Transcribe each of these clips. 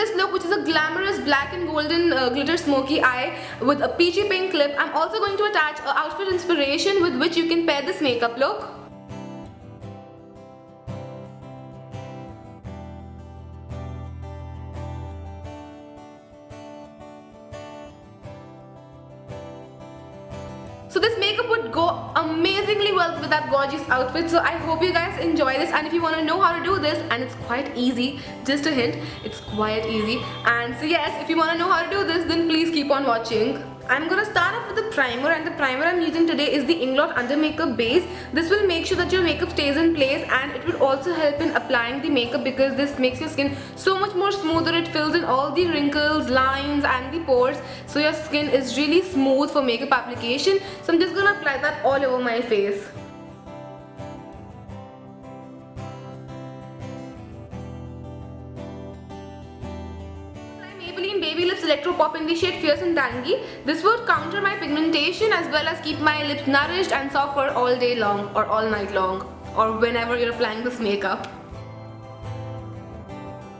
this look, which is a glamorous black and golden glitter smoky eye with a peachy pink clip, I'm also going to attach an outfit inspiration with which you can pair this makeup look. So this makeup would go amazingly well with that gorgeous outfit. So I hope you guys enjoy this, and if you want to know how to do this, and it's quite easy, just a hint, it's quite easy. And so yes, if you want to know how to do this, then please keep on watching. I'm gonna start off with the primer, and the primer I'm using today is the Inglot Under Makeup Base. This will make sure that your makeup stays in place, and it will also help in applying the makeup because this makes your skin so much more smoother. It fills in all the wrinkles, lines and the pores, so your skin is really smooth for makeup application. So I'm just gonna apply that all over my face. Maybelline Baby Lips Electro Pop in the shade Fierce and Tangy. This would counter my pigmentation as well as keep my lips nourished and soft for all day long or all night long or whenever you're applying this makeup.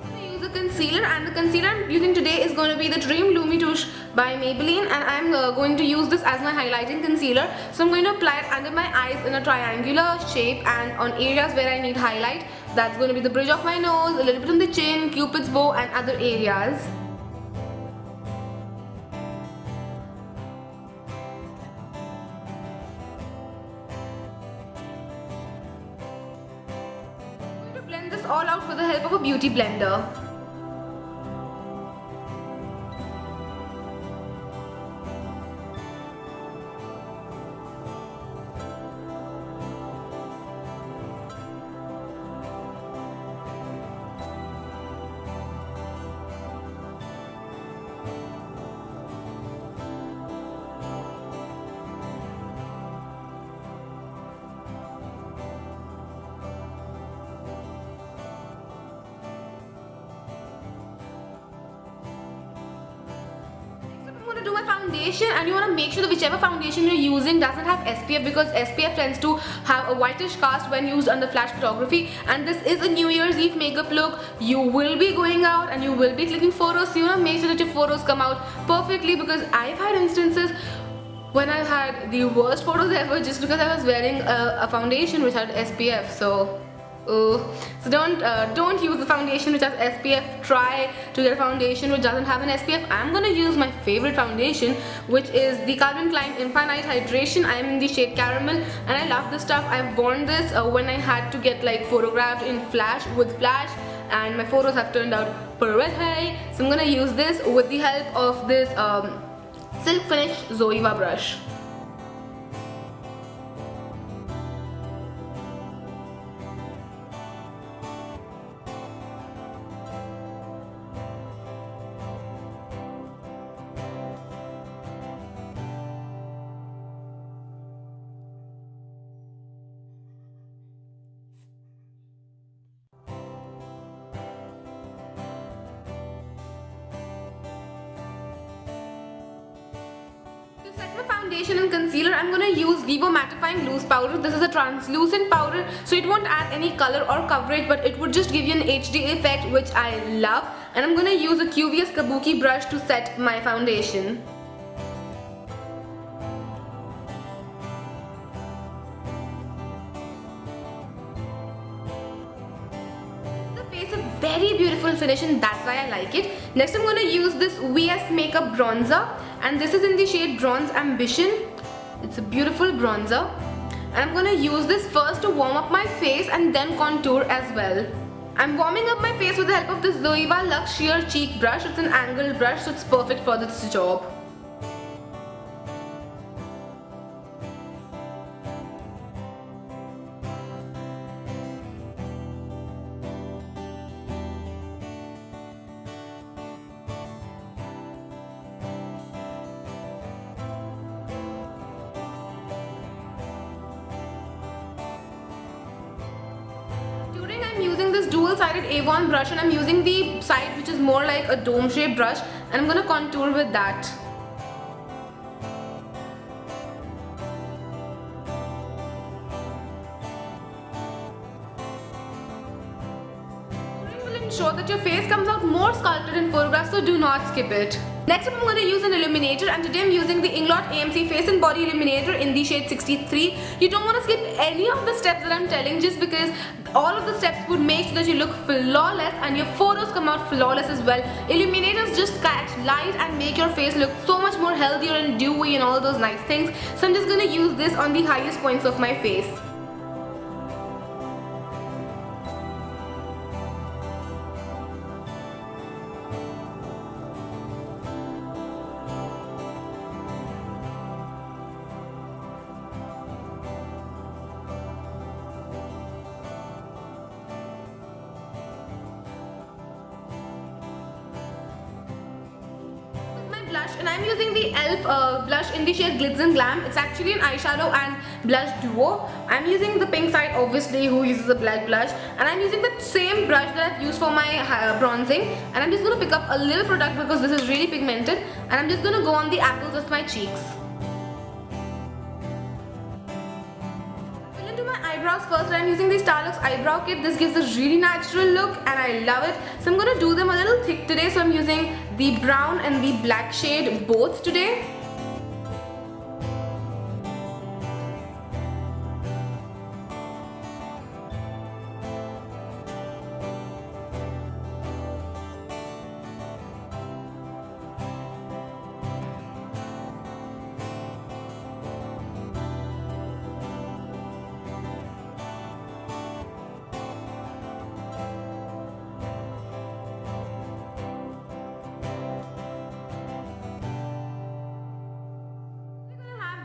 I'm going to use a concealer, and the concealer I'm using today is going to be the Dream Lumi Touche by Maybelline, and I'm going to use this as my highlighting concealer. So I'm going to apply it under my eyes in a triangular shape and on areas where I need highlight. That's going to be the bridge of my nose, a little bit on the chin, Cupid's bow and other areas. Blend this all out with the help of a beauty blender. To do my foundation, and you want to make sure that whichever foundation you're using doesn't have SPF, because SPF tends to have a whitish cast when used under flash photography, and this is a New Year's Eve makeup look. You will be going out and you will be clicking photos, so you want to make sure that your photos come out perfectly, because I've had instances when I've had the worst photos ever just because I was wearing a foundation which had SPF. So don't use the foundation which has SPF. Try to get a foundation which doesn't have an SPF. I'm gonna use my favorite foundation, which is the Calvin Klein Infinite Hydration. I'm in the shade Caramel, and I love this stuff. I've worn this when I had to get like photographed in flash with flash, and my photos have turned out perfect. So I'm gonna use this with the help of this Silk Finish Zoeva brush. Foundation and concealer, I'm going to use Vivo Mattifying Loose Powder. This is a translucent powder, so it won't add any color or coverage, but it would just give you an HD effect, which I love. And I'm going to use a QVS Kabuki brush to set my foundation. The face a very beautiful finish, and that's why I like it. Next, I'm going to use this VS Makeup Bronzer, and this is in the shade Bronze Ambition. It's a beautiful bronzer, and I'm gonna use this first to warm up my face and then contour as well. I'm warming up my face with the help of this Zoeva Luxe Sheer Cheek brush. It's an angled brush, so it's perfect for this job. I'm using this dual-sided Avon brush, and I'm using the side which is more like a dome-shaped brush, and I'm going to contour with that. Contouring will ensure that your face comes out more sculpted in photographs, so do not skip it. Next up, I'm going to use an illuminator, and today I'm using the Inglot AMC Face and Body Illuminator in the shade 63. You don't want to skip any of the steps that I'm telling, just because all of the steps would make sure that you look flawless and your photos come out flawless as well. Illuminators just catch light and make your face look so much more healthier and dewy and all those nice things. So I'm just going to use this on the highest points of my face. Blush, and I'm using the e.l.f. Blush in the shade Glitz and Glam. It's actually an eyeshadow and blush duo. I'm using the pink side, obviously, who uses a black blush, and I'm using the same brush that I've used for my bronzing, and I'm just going to pick up a little product because this is really pigmented, and I'm just going to go on the apples of my cheeks. Eyebrows first, and I'm using the Starlux eyebrow kit. This gives a really natural look and I love it. So I'm going to do them a little thick today. So I'm using the brown and the black shade both today.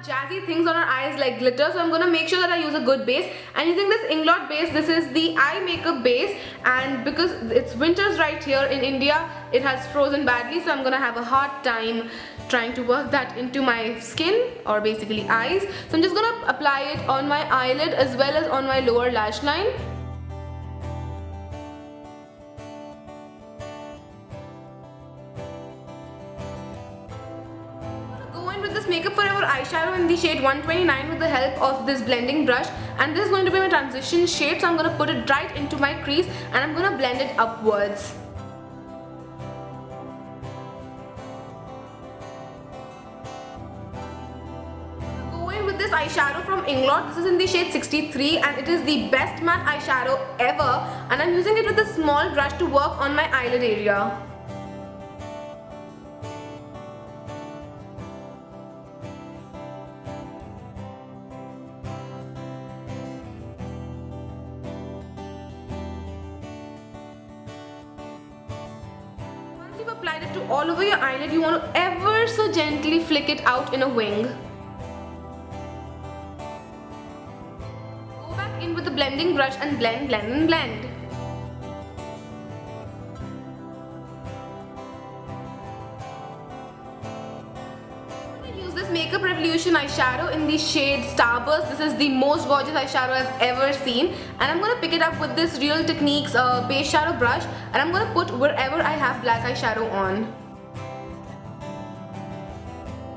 Jazzy things on our eyes like glitter, so I'm gonna make sure that I use a good base. I'm using this Inglot base. This is the eye makeup base, and because it's winters right here in India, it has frozen badly, so I'm gonna have a hard time trying to work that into my skin, or basically eyes. So I'm just gonna apply it on my eyelid as well as on my lower lash line. Makeup Forever eyeshadow in the shade 129 with the help of this blending brush, and this is going to be my transition shade, so I'm going to put it right into my crease and I'm going to blend it upwards. Going with this eyeshadow from Inglot. This is in the shade 63 and it is the best matte eyeshadow ever, and I'm using it with a small brush to work on my eyelid area. Applied it to all over your eyelid, you want to ever so gently flick it out in a wing. Go back in with the blending brush and blend, blend and blend. Makeup Revolution eyeshadow in the shade Starburst. This is the most gorgeous eyeshadow I've ever seen, and I'm going to pick it up with this Real Techniques base shadow brush, and I'm going to put wherever I have black eyeshadow on.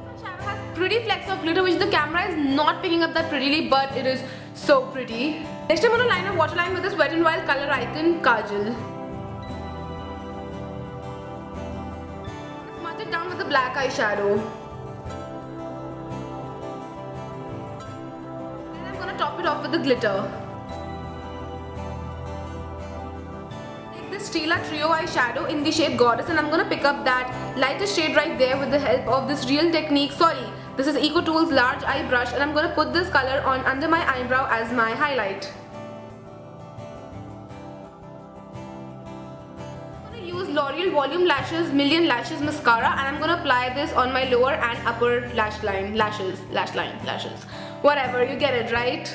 Eyeshadow has pretty flecks of glitter which the camera is not picking up that prettily, but it is so pretty. Next I'm going to line a waterline with this Wet n Wild Color Icon Kajal. Smudge it down with the black eyeshadow. Top it off with the glitter. Take this Stila Trio eyeshadow in the shade Goddess, and I'm gonna pick up that lightest shade right there with the help of this Real Techniques. This is Eco Tools large eye brush, and I'm gonna put this color on under my eyebrow as my highlight. I'm gonna use L'Oreal Volume Lashes Million Lashes Mascara, and I'm gonna apply this on my lower and upper lash line, lashes. Whatever, you get it, right?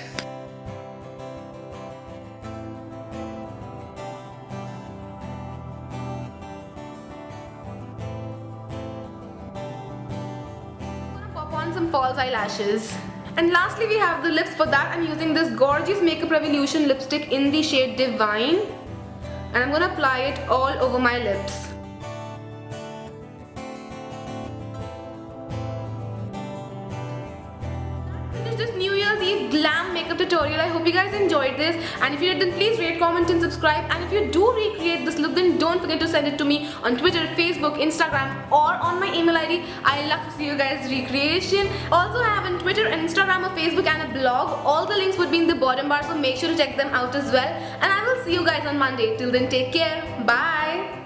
I'm gonna pop on some false eyelashes. And lastly, we have the lips. For that, I'm using this gorgeous Makeup Revolution lipstick in the shade Divine, and I'm gonna apply it all over my lips. This New Year's Eve glam makeup tutorial. I hope you guys enjoyed this, and if you did, then please rate, comment and subscribe. And if you do recreate this look, then don't forget to send it to me on Twitter, Facebook, Instagram or on my email ID. I love to see you guys recreation. Also, I have on Twitter and Instagram, a Facebook and a blog. All the links would be in the bottom bar, so make sure to check them out as well. And I will see you guys on Monday. Till then, take care. Bye.